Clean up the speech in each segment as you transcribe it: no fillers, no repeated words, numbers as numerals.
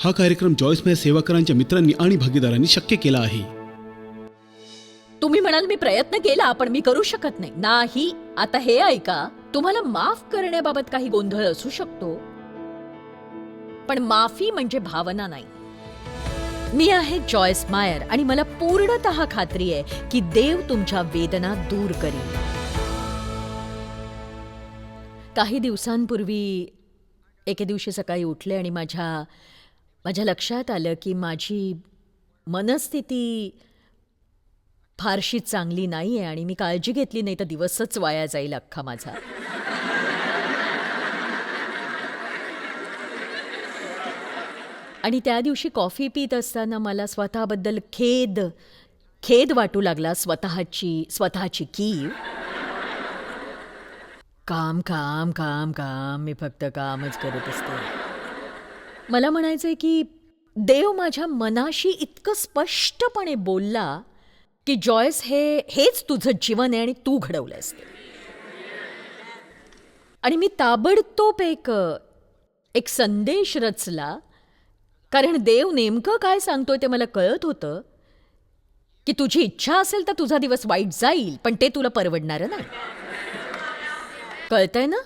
हा कार्यक्रम जॉयसमय सेवाकरांच्या मित्रांनी आणि भागीदारांनी शक्य केला आहे. तुम्ही म्हणाल मी प्रयत्न केला पण मी करू शकत नाही. नाही. आता हे ऐका, तुम्हाला माफ करण्याबाबत काही गोंधळ असू शकतो, पण माफी म्हणजे भावना नाही. मी आहे जॉयस मायर आणि मला पूर्णतः खात्री आहे की देव तुमच्या वेदना दूर करील. काही दिवसांपूर्वी एके दिवशी सकाळी उठले आणि माझ्या लक्षात आलं की माझी मनस्थिती फारशी चांगली नाहीये आणि मी काळजी घेतली नाही तर दिवसच वाया जाईल अख्खा माझा. आणि त्या दिवशी कॉफी पीत असताना मला स्वतःबद्दल खेद वाटू लागला. स्वतःची कीव. काम काम काम काम, मी फक्त कामच करत असते. मला म्हणायचंय की देव माझ्या मनाशी इतकं स्पष्टपणे बोलला की जॉयस, हेच तुझं जीवन आहे आणि तू घडवलंयस. आणि मी ताबडतोब एक संदेश रचला, कारण देव नेमकं काय सांगतोय ते मला कळत होतं की तुझी इच्छा असेल तर तुझा दिवस वाईट जाईल, पण ते तुला परवडणारं नाही. कळतंय ना?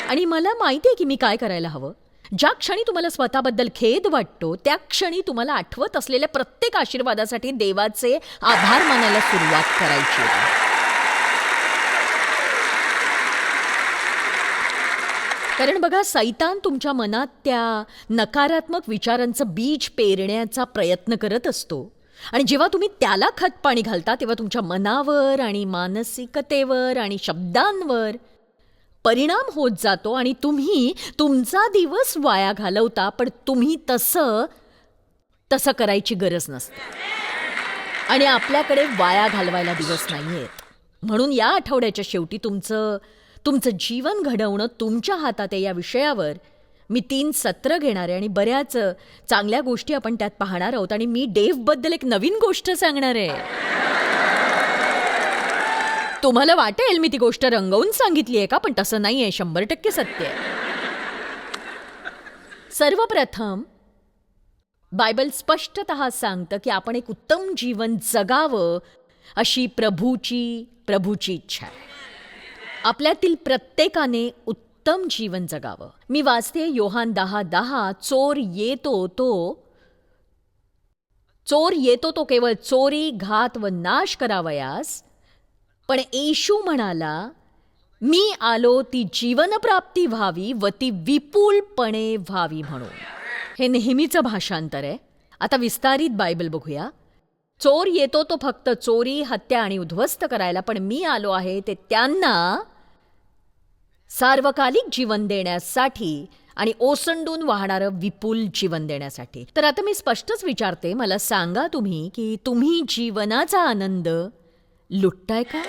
आणि मला माहिती आहे की मी काय करायला हवं. ज्या क्षणी तुम्हाला स्वतःबद्दल खेद वाटतो त्या क्षणी तुम्हाला आठवत असलेल्या प्रत्येक आशीर्वादासाठी देवाचे आभार मानायला सुरुवात करायची आहे. कारण बघा, सैतान तुमच्या मनात त्या नकारात्मक विचारांचं बीज पेरण्याचा प्रयत्न करत असतो आणि जेव्हा तुम्ही त्याला खतपाणी घालता तेव्हा तुमच्या मनावर आणि मानसिकतेवर आणि शब्दांवर परिणाम होत जातो आणि तुम्ही तुमचा दिवस वाया घालवता. पण तुम्ही तसं करायची गरज नसते आणि आपल्याकडे वाया घालवायला दिवस नाहीयेत. म्हणून या आठवड्याच्या शेवटी तुमचं जीवन घडवणं तुमच्या हातात आहे या विषयावर मी 3 सत्र घेणार आहे आणि बऱ्याच चांगल्या गोष्टी आपण त्यात पाहणार आहोत. आणि मी डेव्हबद्दल एक नवीन गोष्ट सांगणार आहे. तुम्हाला वाटेल मी ती गोष्ट रंगवून सांगितली आहे का, पण तसं नाही आहे. 100% सत्य आहे. सर्वप्रथम बायबल स्पष्टतः सांगतं की आपण एक उत्तम जीवन जगावं अशी प्रभूची इच्छा आहे. आपल्यातील प्रत्येकाने उत्तम जीवन जगावं. मी वाचते योहान 10:10, चोर येतो तो केवळ चोरी, घात व नाश करावयास, पण येशू म्हणाला, मी आलो ती जीवनप्राप्ती व्हावी व ती विपुलपणे व्हावी म्हणून. हे नेहमीचं भाषांतर आहे. आता विस्तारित बायबल बघूया. चोर येतो तो फक्त चोरी, हत्या आणि उद्ध्वस्त करायला, पण मी आलो आहे ते त्यांना सार्वकालिक जीवन देण्यासाठी आणि ओसंडून वाहणारं विपुल जीवन देण्यासाठी. तर आता मी स्पष्टच विचारते, मला सांगा तुम्ही की तुम्ही जीवनाचा आनंद लुटताय का?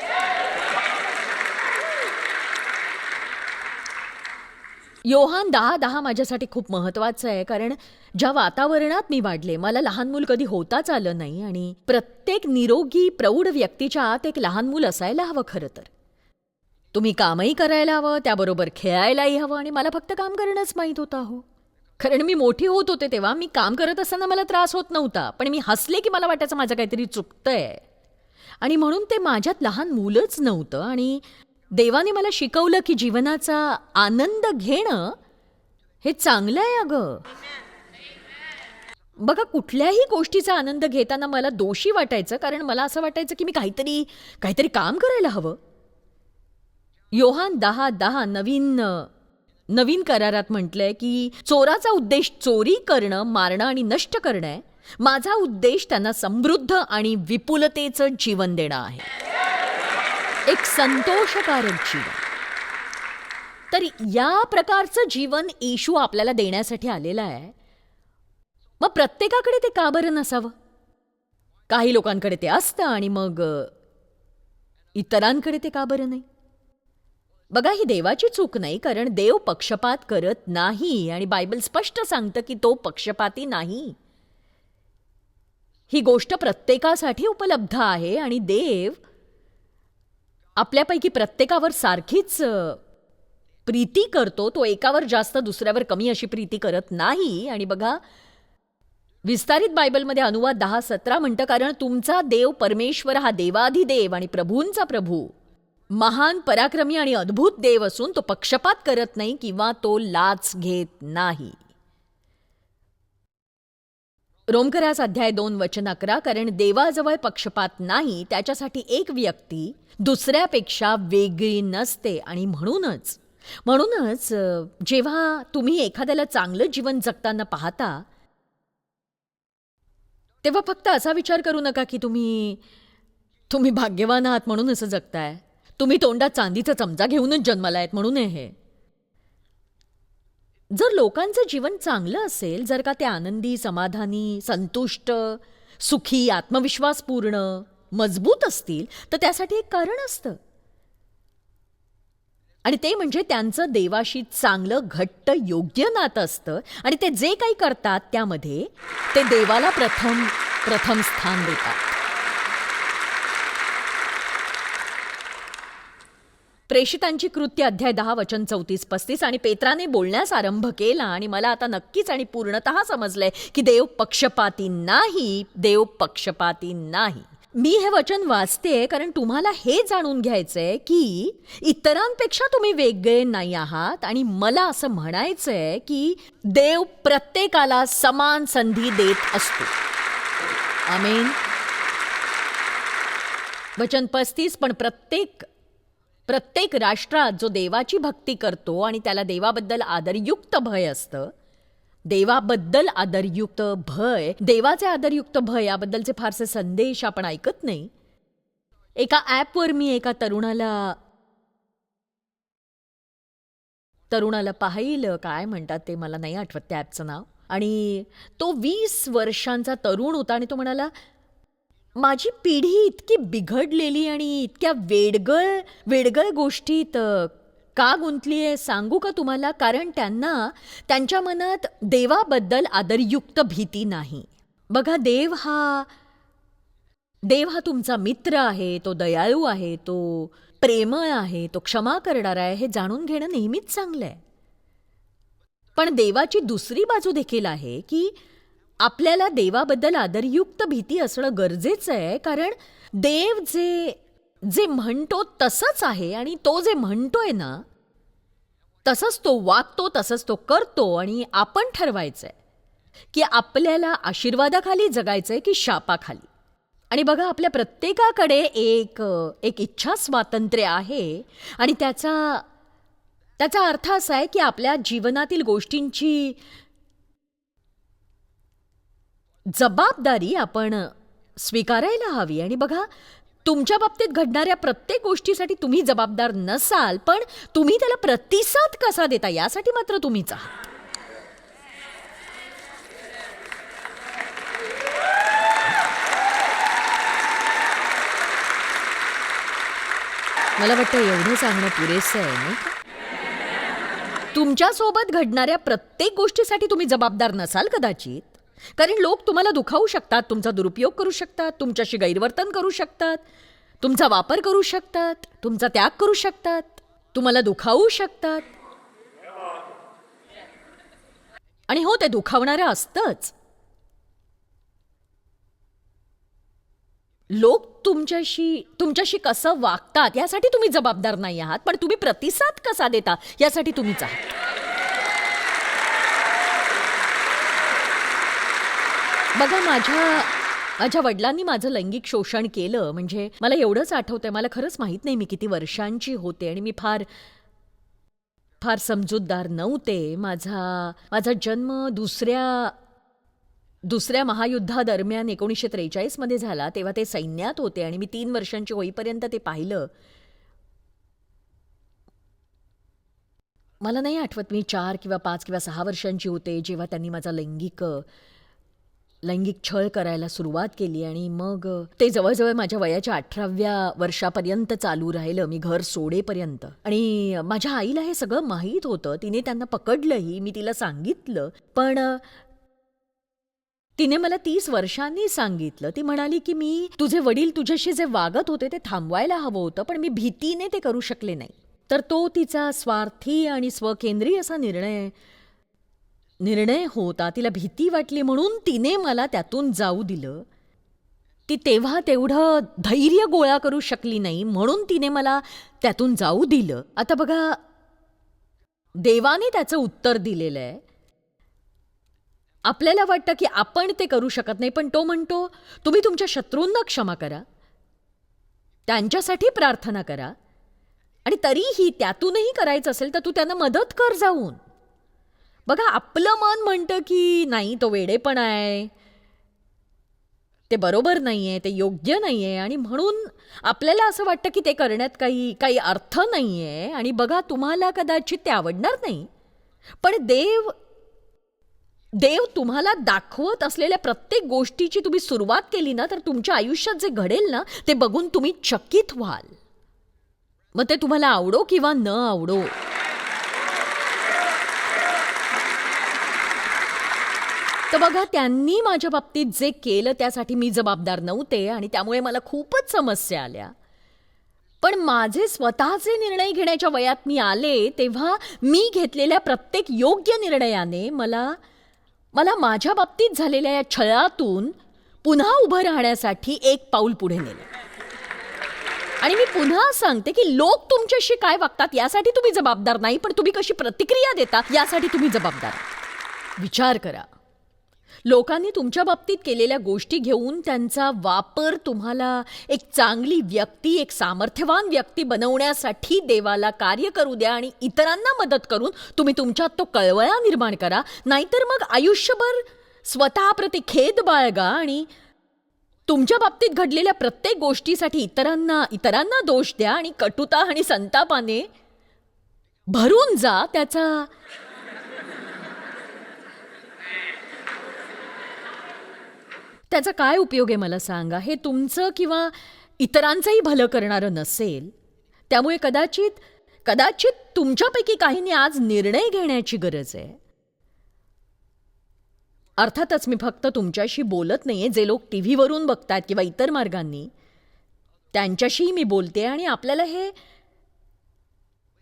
योहान 10:10 माझ्यासाठी खूप महत्वाचं आहे, कारण ज्या वातावरणात मी वाढले, मला लहान मूल कधी होताच आलं नाही आणि प्रत्येक निरोगी प्रौढ व्यक्तीच्या आत एक लहान मूल असायला हवं. खरं तर तुम्ही कामही करायला हवं, त्याबरोबर खेळायलाही हवं. आणि मला फक्त काम करणंच माहीत होतं. हो, कारण मी मोठी होत होते तेव्हा मी काम करत असताना मला त्रास होत नव्हता, पण मी हसले की मला वाटायचं माझं काहीतरी चुकतंय. आणि म्हणून ते माझ्यात लहान मुलंच नव्हतं. आणि देवाने मला शिकवलं की जीवनाचा आनंद घेणं हे चांगलं आहे. अगं बघा, कुठल्याही गोष्टीचा आनंद घेताना मला दोषी वाटायचं, कारण मला असं वाटायचं की मी काहीतरी काम करायला हवं. योहान 10:10 नवीन करारात म्हटलंय की चोराचा उद्देश चोरी करणं, मारणं आणि नष्ट करणं आहे. माझा उद्देश त्यांना समृद्ध आणि विपुलतेचं जीवन देणं आहे, एक संतोषकारक जीवन. तर या प्रकारचं जीवन येशू आपल्याला देण्यासाठी आलेलं आहे. मग प्रत्येकाकडे ते का बरं नसावं? काही लोकांकडे ते असतं आणि मग इतरांकडे ते का बरं नाही? बघा, ही देवाची चूक नाही, कारण देव पक्षपात करत नाही आणि बायबल स्पष्ट सांगतं की तो पक्षपाती नाही. ही गोष्ट प्रत्येकासाठी उपलब्ध आहे आणि देव आपल्यापैकी प्रत्येकावर सारखीच प्रीती करतो तो एकावर जास्त दुसऱ्यावर कमी अशी प्रीती करत नाही. आणि बघा, विस्तारित बायबलमध्ये अनुवाद 10:17 म्हणतं, कारण तुमचा देव परमेश्वर हा देवाधिदेव आणि प्रभूंचा प्रभू, महान पराक्रमी आणि अद्भुत देव असून तो पक्षपात करत नाही किंवा तो लाच घेत नाही. रोमकरास अध्याय 2:11, कारण देवाजवळ पक्षपात नाही, त्याच्यासाठी एक व्यक्ती दुसऱ्यापेक्षा वेगळी नसते. आणि म्हणूनच जेव्हा तुम्ही एखाद्याला चांगलं जीवन जगताना पाहता, तेव्हा फक्त असा विचार करू नका की तुम्ही भाग्यवान आहात म्हणून असं जगताय, तुम्ही तोंडात चांदीचा चमचा घेऊनच जन्माला आहेत म्हणून हे. जर लोकांचं जीवन चांगलं असेल, जर का ते आनंदी, समाधानी, संतुष्ट, सुखी, आत्मविश्वासपूर्ण, मजबूत असतील, तर त्यासाठी एक कारण असतं. आणि ते म्हणजे त्यांचं देवाशी चांगलं घट्ट योग्य नातं असतं. आणि ते जे काही करतात त्यामध्ये ते देवाला प्रथम स्थान देतात. प्रेषितांची कृत्य अध्याय 10 वचन 34-35. आणि पेत्राने बोलण्यास आरंभ केला, आणि मला आता नक्कीच आणि पूर्णतः समजलंय की देव पक्षपाती नाही. मी हे वचन वाचते कारण तुम्हाला हे जाणून घ्यायचंय की इतरांपेक्षा तुम्ही वेगळे नाही आहात. आणि मला असं म्हणायचंय की देव प्रत्येकाला समान संधी देत असतो. आमेन. वचन 35, पण प्रत्येक राष्ट्रात जो देवाची भक्ती करतो आणि त्याला देवाबद्दल आदरयुक्त भय असतं, देवाचे आदरयुक्त भय याबद्दलचे फारसे संदेश आपण ऐकत नाही. एका ॲपवर मी एका तरुणाला पाहिलं, काय म्हणतात ते मला नाही आठवत त्या ॲपचं नाव. आणि तो 20 वर्षांचा तरुण होता आणि तो म्हणाला, माझी पिढी इतकी बिघडलेली आणि इतक्या वेडगळ गोष्टीत का गुंतली आहे सांगू का तुम्हाला? कारण त्यांच्या मनात देवाबद्दल आदरयुक्त भीती नाही. बघा, देव हा तुमचा मित्र आहे, तो दयाळू आहे, तो प्रेमळ आहे, तो क्षमा करणारा आहे, हे जाणून घेणं नेहमीच चांगलं आहे. पण देवाची दुसरी बाजू देखील आहे की आपल्याला देवाबद्दल आदरयुक्त भीती असणं गरजेचं आहे. कारण देव जे म्हणतो तसंच आहे, आणि तो जे म्हणतोय ना तसंच तो वागतो, तसंच तो करतो. आणि आपण ठरवायचंय की आपल्याला आशीर्वादाखाली जगायचंय की शापाखाली. आणि बघा, आपल्या प्रत्येकाकडे एक इच्छा स्वातंत्र्य आहे. आणि त्याचा अर्थ असा आहे की आपल्या जीवनातील गोष्टींची जबाबदारी आपण स्वीकारायला हवी. आणि बघा, तुमच्या बाबतीत घडणाऱ्या प्रत्येक गोष्टीसाठी तुम्ही जबाबदार नसाल, पण तुम्ही त्याला प्रतिसाद कसा देता यासाठी मात्र तुम्हीच आहात. मला वाटतं एवढं सांगणं पुरेसं आहे, नाही का? तुमच्यासोबत घडणाऱ्या प्रत्येक गोष्टीसाठी तुम्ही जबाबदार नसाल कदाचित, कारण लोक तुम्हाला दुखावू शकतात, तुमचा दुरुपयोग करू शकतात, तुमच्याशी गैरवर्तन करू शकतात, तुमचा वापर करू शकतात, तुमचा त्याग करू शकतात, तुम्हाला दुखावू शकतात. आणि हो, ते दुखावणारं असतंच. लोक तुमच्याशी कसं वागतात यासाठी तुम्ही जबाबदार नाही आहात, पण तुम्ही प्रतिसाद कसा देता यासाठी तुम्हीच आहात. बघा, माझ्या वडिलांनी माझं लैंगिक शोषण केलं. म्हणजे मला एवढंच आठवतंय, मला खरंच माहीत नाही मी किती वर्षांची होते, आणि मी फार समजूतदार नव्हते. माझा जन्म दुसऱ्या महायुद्धादरम्यान 1943 मध्ये झाला. तेव्हा ते सैन्यात होते आणि मी 3 वर्षांची होईपर्यंत ते पाहिलं. मला नाही आठवत मी 4 किंवा 5 किंवा 6 वर्षांची होते जेव्हा त्यांनी माझा लैंगिक छळ करायला सुरुवात केली. आणि मग ते जवळजवळ माझ्या वयाच्या 18व्या वर्षापर्यंत चालू राहिलं, मी घर सोडेपर्यंत. आणि माझ्या आईला हे सगळं माहीत होतं, तिने त्यांना पकडलंही, मी तिला सांगितलं. पण तिने मला 30 वर्षांनी सांगितलं. ती म्हणाली की तुझे वडील तुझ्याशी जे वागत होते ते थांबवायला हवं होतं, पण मी भीतीने ते करू शकले नाही. तर तो तिचा स्वार्थी आणि स्वकेंद्री असा निर्णय होता. तिला भीती वाटली म्हणून तिने मला त्यातून जाऊ दिलं. ती तेव्हा तेवढं धैर्य गोळा करू शकली नाही म्हणून तिने मला त्यातून जाऊ दिलं. आता बघा, देवाने त्याचं उत्तर दिलेलं आहे. आपल्याला वाटतं की आपण ते करू शकत नाही, पण तो म्हणतो तुम्ही तुमच्या शत्रूंना क्षमा करा, त्यांच्यासाठी प्रार्थना करा, आणि तरीही त्यातूनही करायचं असेल तर तू त्यांना मदत कर जाऊन. बघा, आपलं मन म्हणतं की नाही, तो वेडेपणा आहे, ते बरोबर नाहीये, ते योग्य नाहीये, आणि म्हणून आपल्याला असं वाटतं की ते करण्यात काही अर्थ नाहीये. आणि बघा, तुम्हाला कदाचित ते आवडणार नाही, पण देव तुम्हाला दाखवत असलेल्या प्रत्येक गोष्टीची तुम्ही सुरुवात केली ना, तर तुमच्या आयुष्यात जे घडेल ना, ते बघून तुम्ही चकित व्हाल. मग ते तुम्हाला आवडो किंवा न आवडो. तर बघा, त्यांनी माझ्या बाबतीत जे केलं त्यासाठी मी जबाबदार नव्हते आणि त्यामुळे मला खूपच समस्या आल्या. पण माझे स्वतःचे निर्णय घेण्याच्या वयात मी आले तेव्हा मी घेतलेल्या प्रत्येक योग्य निर्णयाने मला माझ्या बाबतीत झालेल्या या छळातून पुन्हा उभं राहण्यासाठी एक पाऊल पुढे नेलं. आणि मी पुन्हा सांगते की लोक तुमच्याशी काय वागतात यासाठी तुम्ही जबाबदार नाही, पण तुम्ही कशी प्रतिक्रिया देता यासाठी तुम्ही जबाबदार. विचार करा, लोकांनी तुमच्या बाबतीत केलेल्या गोष्टी घेऊन त्यांचा वापर तुम्हाला एक चांगली व्यक्ती, एक सामर्थ्यवान व्यक्ती बनवण्यासाठी देवाला कार्य करू द्या आणि इतरांना मदत करून तुम्ही तुमच्यात तो कळवळा निर्माण करा. नाहीतर मग आयुष्यभर स्वतःप्रती खेद बाळगा आणि तुमच्या बाबतीत घडलेल्या प्रत्येक गोष्टीसाठी इतरांना दोष द्या आणि कटुता आणि संतापाने भरून जा. त्याचा काय उपयोग आहे मला सांगा? हे तुमचं किंवा इतरांचंही भलं करणारं नसेल. त्यामुळे कदाचित तुमच्यापैकी काहींनी आज निर्णय घेण्याची गरज आहे. अर्थातच मी फक्त तुमच्याशी बोलत नाहीये, जे लोक टीव्हीवरून बघतात किंवा इतर मार्गांनी, त्यांच्याशीही मी बोलते. आणि आपल्याला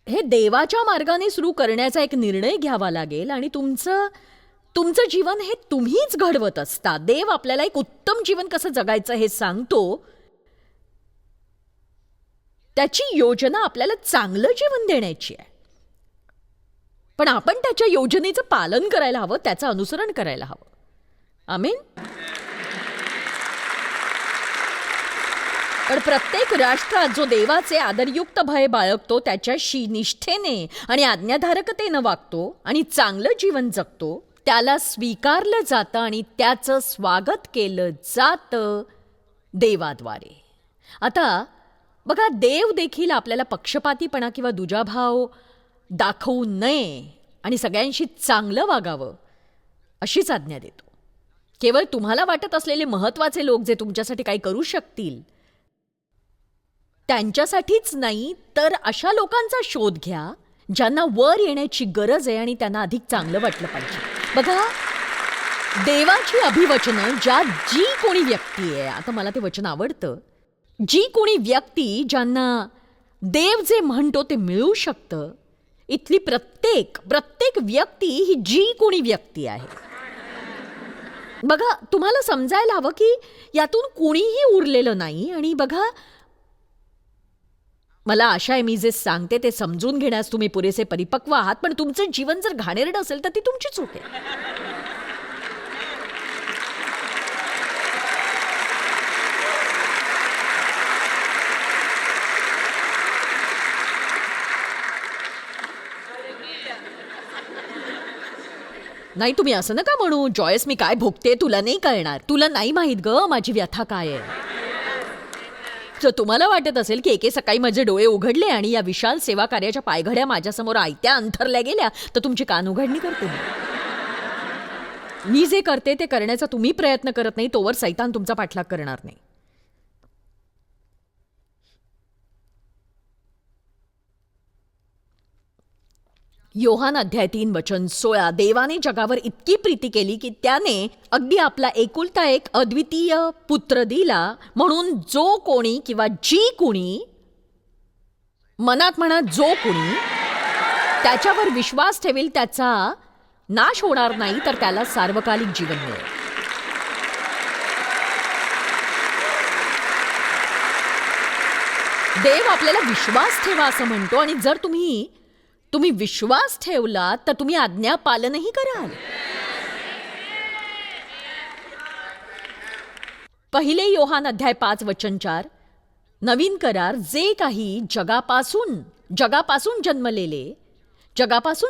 हे देवाच्या मार्गाने सुरू करण्याचा एक निर्णय घ्यावा लागेल. आणि तुमचं जीवन हे तुम्हीच घडवत असता. देव आपल्याला एक उत्तम जीवन कसं जगायचं हे सांगतो. त्याची योजना आपल्याला चांगलं जीवन देण्याची आहे, पण आपण त्याच्या योजनेचं पालन करायला हवं, त्याचं अनुसरण करायला हवं. आमीन. पण प्रत्येक राष्ट्रात जो देवाचे आदरयुक्त भय बाळगतो, त्याच्याशी निष्ठेने आणि आज्ञाधारकतेनं वागतो आणि चांगलं जीवन जगतो, त्याला स्वीकारलं जातं आणि त्याचं स्वागत केलं जातं देवाद्वारे. आता बघा, देव देखील आपल्याला पक्षपातीपणा किंवा दुजाभाव दाखवू नये आणि सगळ्यांशी चांगलं वागावं अशीच आज्ञा देतो. केवळ तुम्हाला वाटत असलेले महत्त्वाचे लोक जे तुमच्यासाठी काही करू शकतील त्यांच्यासाठीच नाही, तर अशा लोकांचा शोध घ्या ज्यांना वर येण्याची गरज आहे आणि त्यांना अधिक चांगलं वाटलं पाहिजे. बघा, देवाची अभिवचनं जी कोणी व्यक्ती आहे, आता मला ते वचन आवडतं, जी कोणी व्यक्ती ज्यांना देव जे म्हणतो ते मिळू शकतं, इथली प्रत्येक व्यक्ती ही जी कोणी व्यक्ती आहे. बघा, तुम्हाला समजायला हवं की यातून कोणीही उरलेलं नाही. आणि बघा, मला आशा आहे मी जे सांगते ते समजून घेण्यास तुम्ही पुरेसे परिपक्व आहात, पण तुमचं जीवन जर घाणेरडं असेल तर ती तुमची चूक आहे. नाही, तुम्ही असं नका म्हणू, जॉयस मी काय भोगते तुला नाही कळणार, तुला नाही माहीत ग माझी व्यथा काय आहे. जर तुम्हाला वाटत असेल की एके सकाळी माझे डोळे उघडले आणि या विशाल सेवा कार्याच्या पायघड्या माझ्यासमोर आयत्या अंथरल्या गेल्या, तर तुमची कान उघडणी करते. मी जे करते ते करण्याचा तुम्ही प्रयत्न करत नाही तोवर सैतान तुमचा पाठलाग करणार नाही. योहान अध्याय 3 वचन 16. देवाने जगावर इतकी प्रीती केली की त्याने अगदी आपला एकुलता एक अद्वितीय पुत्र दिला, म्हणून जो कोणी किंवा जी कोणी मनात म्हणा, जो कोणी त्याच्यावर विश्वास ठेवेल त्याचा नाश होणार नाही, तर त्याला सार्वकालिक जीवन मिळेल. देव आपल्याला विश्वास ठेवा असं म्हणतो, आणि जर तुम्ही विश्वास ठेवलात तर तुम्ही आज्ञा पालनही कराल. पहिले योहान अध्याय 5 वचन 4. नवीन करार जे काही जगापासून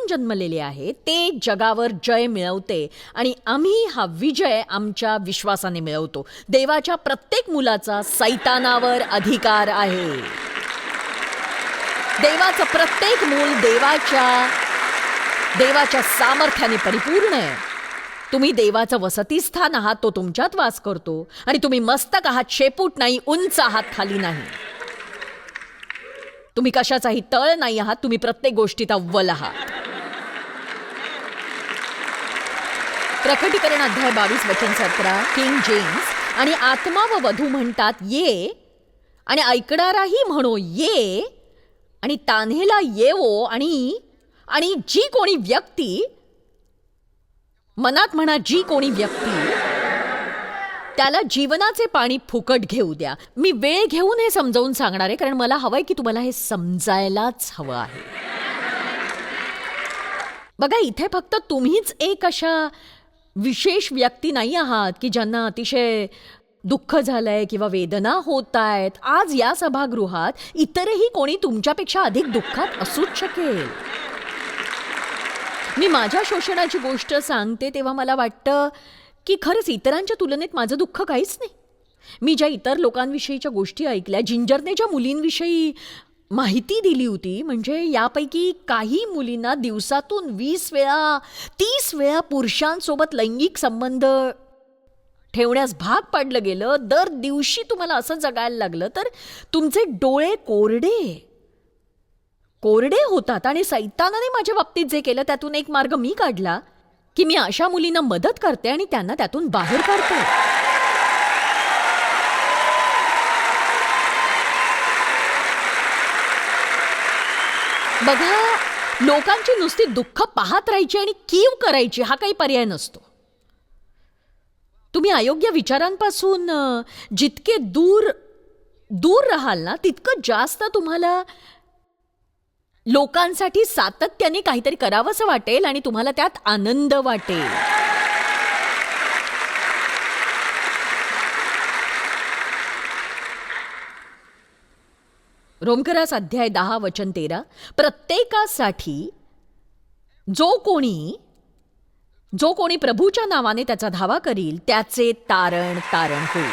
जन्मलेले आहे ते जगावर जय मिळवते, आणि आम्ही हा विजय आमच्या विश्वासाने मिळवतो. देवाच्या प्रत्येक मुलाचा सैतानावर अधिकार आहे. देवाचं प्रत्येक मूल देवाच्या सामर्थ्याने परिपूर्ण आहे. तुम्ही देवाचं वसतिस्थान आहात, तो तुमच्यात वास करतो, आणि तुम्ही मस्तक आहात, शेपूट नाही, उंच आहात, खाली नाही. तुम्ही कशाचाही तळ नाही आहात, तुम्ही प्रत्येक गोष्टीत अव्वल आहात. प्रकटीकरण अध्याय 22 वचन 17 किंग जेम्स. आणि आत्मा व वधू म्हणतात ये, आणि ऐकणाराही म्हणो ये, आणि तान्हेला येवो, आणि जी कोणी व्यक्ती, मनात म्हणा, जी कोणी व्यक्ती त्याला जीवनाचे पाणी फुकट घेऊ द्या. मी वेळ घेऊन हे समजावून सांगणार आहे, कारण मला हवंय की तुम्हाला हे समजायलाच हवं आहे. बघा, इथे फक्त तुम्हीच एक अशा विशेष व्यक्ती नाही आहात की ज्यांना अतिशय दुःख झालंय किंवा वेदना होत आहेत. आज या सभागृहात इतरही कोणी तुमच्यापेक्षा अधिक दुःखात असूच शकेल. मी माझ्या शोषणाची गोष्ट सांगते तेव्हा मला वाटतं की खरंच इतरांच्या तुलनेत माझं दुःख काहीच नाही. मी ज्या इतर लोकांविषयीच्या गोष्टी ऐकल्या, जिंजरने ज्या मुलींविषयी माहिती दिली होती, म्हणजे यापैकी काही मुलींना दिवसातून 20 वेळा 30 वेळा पुरुषांसोबत लैंगिक संबंध ठेवण्यास भाग पाडलं गेलं. दर दिवशी तुम्हाला असं जगायला लागलं तर तुमचे डोळे कोरडे होतात. आणि सैतानाने माझ्या बाबतीत जे केलं त्यातून एक मार्ग मी काढला की मी अशा मुलींना मदत करते आणि त्यांना त्यातून बाहेर काढते. बघा, लोकांची नुसती दुःख पाहत राहायची आणि कीव करायची हा काही पर्याय नसतो. तुम्ही अयोग्य विचारांपासून जितके दूर राहाल ना, तितकं जास्त तुम्हाला लोकांसाठी सातत्याने काहीतरी करावंसं वाटेल आणि तुम्हाला त्यात आनंद वाटेल. रोमकरास अध्याय 10 वचन 13. प्रत्येकासाठी जो कोणी प्रभूच्या नावाने त्याचा धावा करील त्याचे तारण होईल.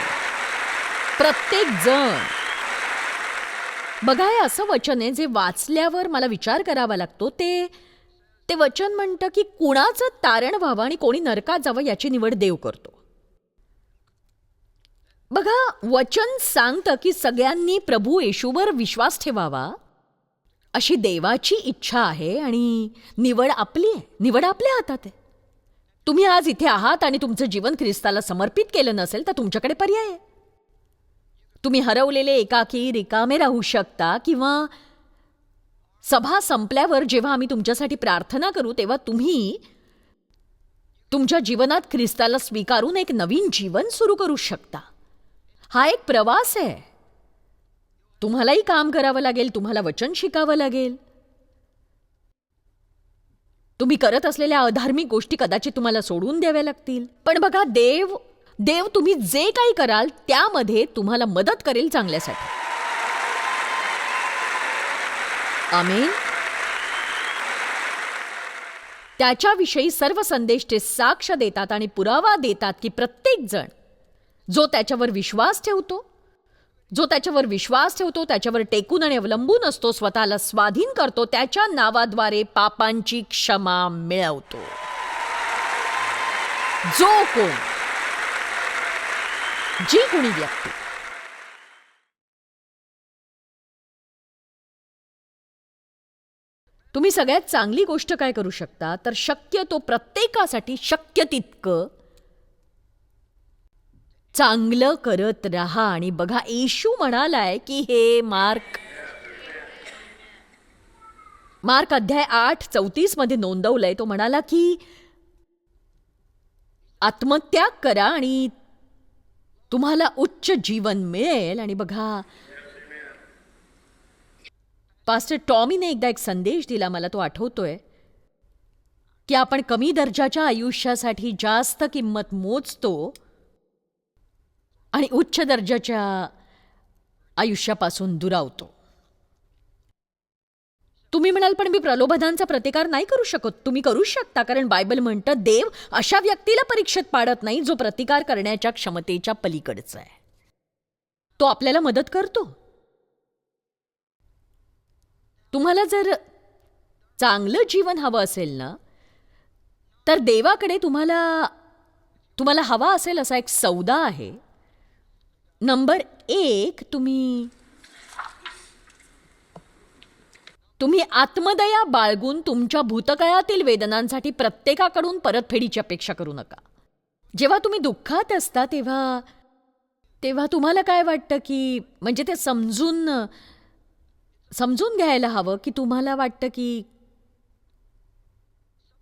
प्रत्येक जण. बघा, हे असं वचन आहे जे वाचल्यावर मला विचार करावा लागतो. ते वचन म्हणतं की कुणाचं तारण व्हावं आणि कोणी नरकात जावं याची निवड देव करतो. बघा, वचन सांगतं की सगळ्यांनी प्रभू येशूवर विश्वास ठेवावा अशी देवाची इच्छा आहे, आणि निवड आपल्या हातात आहे. तुम्ही आज इथे आहात आणि तुमचं जीवन ख्रिस्ताला समर्पित केलं नसेल तर तुमच्याकडे पर्याय आहे. तुम्ही हरवलेले, एकाकी, रिकामे राहू शकता, किंवा सभा संपल्यावर जेव्हा आम्ही तुमच्यासाठी प्रार्थना करू तेव्हा तुम्ही तुमच्या जीवनात ख्रिस्ताला स्वीकारून एक नवीन जीवन सुरू करू शकता. हा एक प्रवास आहे. तुम्हालाही काम करावं लागेल, तुम्हाला वचन शिकावं लागेल. तुम्ही करत असलेल्या अधार्मिक गोष्टी कदाचित तुम्हाला सोडून द्याव्या लागतील. पण बघा, देव तुम्ही जे काही कराल त्यामध्ये तुम्हाला मदत करेल चांगल्यासाठी. आमेन. त्याच्याविषयी सर्व संदेश ते साक्ष देतात आणि पुरावा देतात की प्रत्येक जण जो त्याच्यावर विश्वास ठेवतो, त्याच्यावर टेकून आणि अवलंबून असतो, स्वतःला स्वाधीन करतो, त्याच्या नावाद्वारे पापांची क्षमा मिळवतो. जी कोणी व्यक्ती. तुम्ही सगळ्यात चांगली गोष्ट काय करू शकता तर शक्यतो प्रत्येकासाठी शक्य तितकं चांगलं करत राहा. आणि बघा, येशू म्हणालाय की हे मार्क मार्क अध्याय 8:34 मध्ये नोंदवलंय. तो म्हणाला की आत्मत्याग करा आणि तुम्हाला उच्च जीवन मिळेल. आणि बघा, पास्टर टॉमीने एकदा एक संदेश दिला, मला तो आठवतोय, की आपण कमी दर्जाच्या आयुष्यासाठी जास्त किंमत मोजतो आणि उच्च दर्जाच्या आयुष्यापासून दुरावतो. तुम्ही म्हणाल, पण मी प्रलोभनांचा प्रतिकार नाही करू शकत. तुम्ही करू शकता, कारण बायबल म्हणतं देव अशा व्यक्तीला परीक्षेत पाडत नाही जो प्रतिकार करण्याच्या क्षमतेच्या पलीकडचा आहे. तो आपल्याला मदत करतो. तुम्हाला जर चांगलं जीवन हवं असेल ना, तर देवाकडे तुम्हाला हवा असेल असा एक सौदा आहे. नंबर 1, तुम्ही आत्मदया बाळगून तुमच्या भूतकाळातील वेदनांसाठी प्रत्येकाकडून परतफेडीची अपेक्षा करू नका. जेव्हा तुम्ही दुःखात असता तेव्हा तुम्हाला काय वाटतं, की म्हणजे ते समजून घ्यायला हवं, की तुम्हाला वाटतं की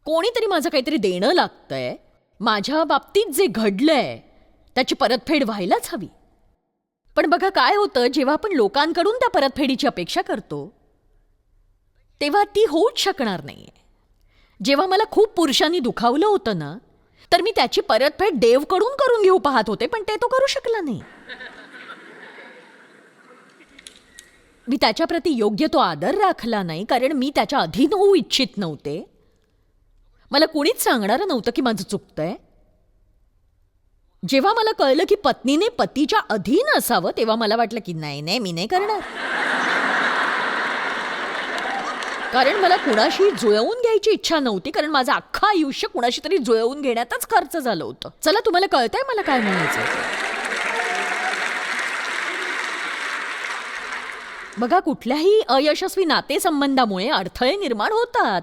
कोणीतरी माझं काहीतरी देणं लागतंय, माझ्या बाबतीत जे घडलंय त्याची परतफेड व्हायलाच हवी. पण बघा काय होतं, जेव्हा आपण लोकांकडून त्या परतफेडीची अपेक्षा करतो तेव्हा ती होऊच शकणार नाहीये. जेव्हा मला खूप पुरुषांनी दुखावलं होतं ना, तर मी त्याची परतफेड देवकडून करून घेऊ पाहत होते, पण ते तो करू शकला नाही. मी त्याच्याप्रती योग्य तो आदर राखला नाही, कारण मी त्याच्या अधीन होऊ इच्छित नव्हते. मला कुणीच सांगणारं नव्हतं की माझं चुकतंय. जेव्हा मला कळलं की पत्नीने पतीच्या अधीन असावं, तेव्हा मला वाटलं की नाही, मी नाही करणार. कारण मला कुणाशी जुळवून घ्यायची इच्छा नव्हती, कारण माझं अख्खं आयुष्य कुणाशी तरी जुळवून घेण्यातच खर्च झालं होतं. चला, तुम्हाला कळतंय मला काय म्हणायचं. बघा, कुठल्याही अयशस्वी नातेसंबंधामुळे अडथळे निर्माण होतात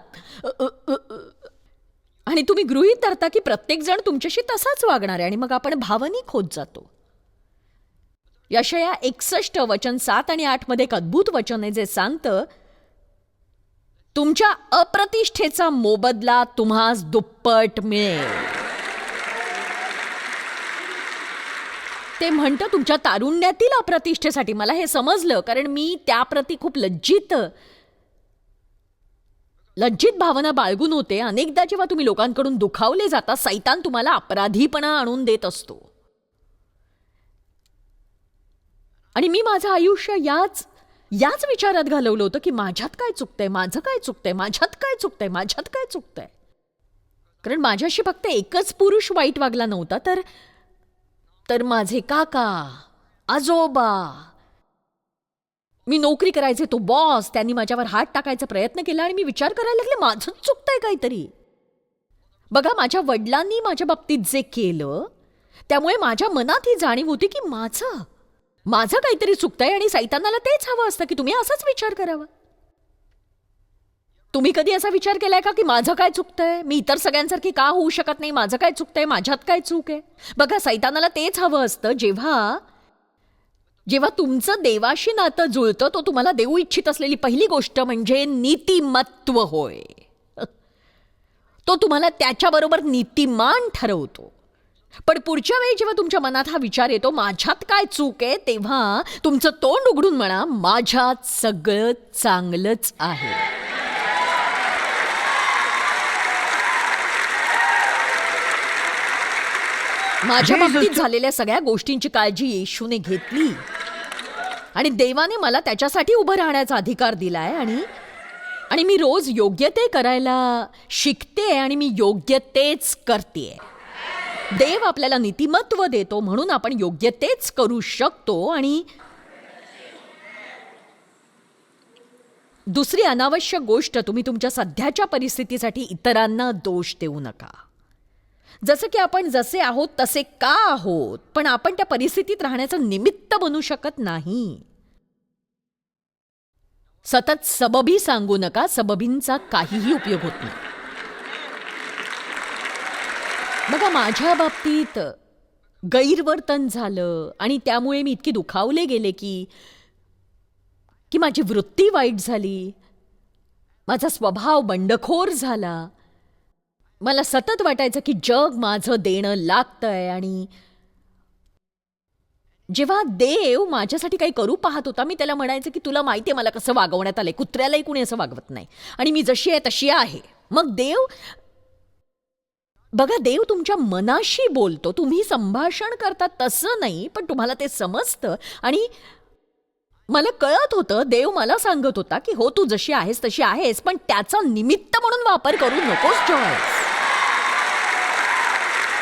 आणि तुम्ही गृहीत धरता की प्रत्येक जण तुमच्याशी तसाच वागणार आहे, आणि मग आपण भावनिक होत जातो. यशाया 61 वचन 7 आणि 8 मध्ये एक अद्भुत वचन आहे जे सांगतं, तुमच्या अप्रतिष्ठेचा मोबदला तुम्हास दुप्पट मिळेल. ते म्हणतं तुमच्या तारुण्यातील अप्रतिष्ठेसाठी. मला हे समजलं, कारण मी त्याप्रती खूप लज्जित भावना बाळगून होते. अनेकदा जेव्हा तुम्ही लोकांकडून दुखावले जाता, सैतान तुम्हाला अपराधीपणा आणून देत असतो. आणि मी माझं आयुष्य याच विचारात घालवलं होतं की माझ्यात काय चुकतंय, माझं काय चुकतंय, माझ्यात काय चुकतंय, माझ्यात काय चुकतंय. कारण माझ्याशी फक्त एकच पुरुष वाईट वागला नव्हता, तर माझे काका, आजोबा, मी नोकरी करायचे तो बॉस, त्यांनी माझ्यावर हात टाकायचा प्रयत्न केला, आणि मी विचार करायला लागले माझंच चुकतंय काहीतरी. बघा, माझ्या वडिलांनी माझ्या बाबतीत जे केलं त्यामुळे माझ्या मनात ही जाणीव होती की माझं काहीतरी चुकतंय, आणि सैतानाला तेच हवं असतं की तुम्ही असाच विचार करावा. तुम्ही कधी असा विचार केलाय का की माझं काय चुकतंय, मी इतर सगळ्यांसारखी का होऊ शकत नाही, माझं काय चुकतंय, माझ्यात काय चूक आहे. बघा, सैतानाला तेच हवं असतं. जेव्हा तुमचं देवाशी नातं जुळतं, तो तुम्हाला देऊ इच्छित असलेली पहिली गोष्ट म्हणजे नीतिमत्व होय. तो तुम्हाला त्याच्याबरोबर नीतिमान ठरवतो. पण पुढच्या वेळी जेव्हा तुमच्या मनात हा विचार येतो माझ्यात काय चूक आहे, तेव्हा तुमचं तोंड उघडून म्हणा, माझ्यात सगळं चांगलंच आहे. माझ्या बाबतीत झालेल्या सगळ्या गोष्टींची काळजी येशूने घेतली, आणि देवाने मला त्याच्यासाठी उभं राहण्याचा अधिकार दिलाय. आणि मी रोज योग्य ते करायला शिकते, आणि मी योग्य तेच करते. देव आपल्याला नीतिमत्व देतो, म्हणून आपण योग्य तेच करू शकतो. आणि दुसरी अनावश्यक गोष्ट, तुम्ही तुमच्या सध्याच्या परिस्थितीसाठी इतरांना दोष देऊ नका. जसं की आपण जसे आहोत तसे का आहोत, पण आपण त्या परिस्थितीत राहण्याचं निमित्त बनू शकत नाही. सतत सबबी सांगू नका, सबबींचा काहीही उपयोग होत नाही. बघा, माझ्या बाबतीत गैरवर्तन झालं, आणि त्यामुळे मी इतकी दुखावले गेले की माझी वृत्ती वाईट झाली, माझा स्वभाव बंडखोर झाला. मला सतत वाटायचं की जग माझं देणं लागतंय. आणि जेव्हा देव माझ्यासाठी काही करू पाहत होता, मी त्याला म्हणायचं की तुला माहितीये मला कसं वागवण्यात आलंय. कुत्र्यालाही कुणी असं वागवत नाही आणि मी जशी आहे तशी आहे. मग देव, बघा, देव तुमच्या मनाशी बोलतो. तुम्ही संभाषण करता तसं नाही, पण तुम्हाला ते समजतं. आणि मला कळत होतं, देव मला सांगत होता की हो, तू जशी आहेस तशी आहेस, पण त्याचा निमित्त म्हणून वापर करू नकोस जॉयस.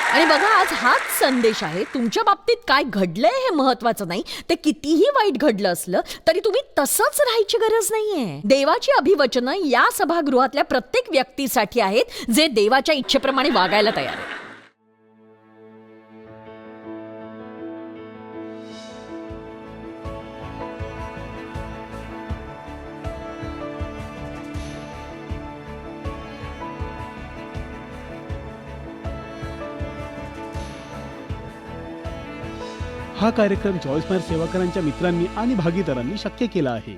आणि बघा, आज हाच संदेश आहे. तुमच्या बाबतीत काय घडलंय हे महत्वाचं नाही. ते कितीही वाईट घडलं असलं तरी तुम्ही तसंच राहायची गरज नाहीये. देवाची अभिवचनं या सभागृहातल्या प्रत्येक व्यक्तीसाठी आहेत जे देवाच्या इच्छेप्रमाणे वागायला तयार आहे. हा कार्यक्रम जॉयस मेयर सेवाकरांच्या मित्रांनी आणि भागीदारांनी शक्य केला आहे.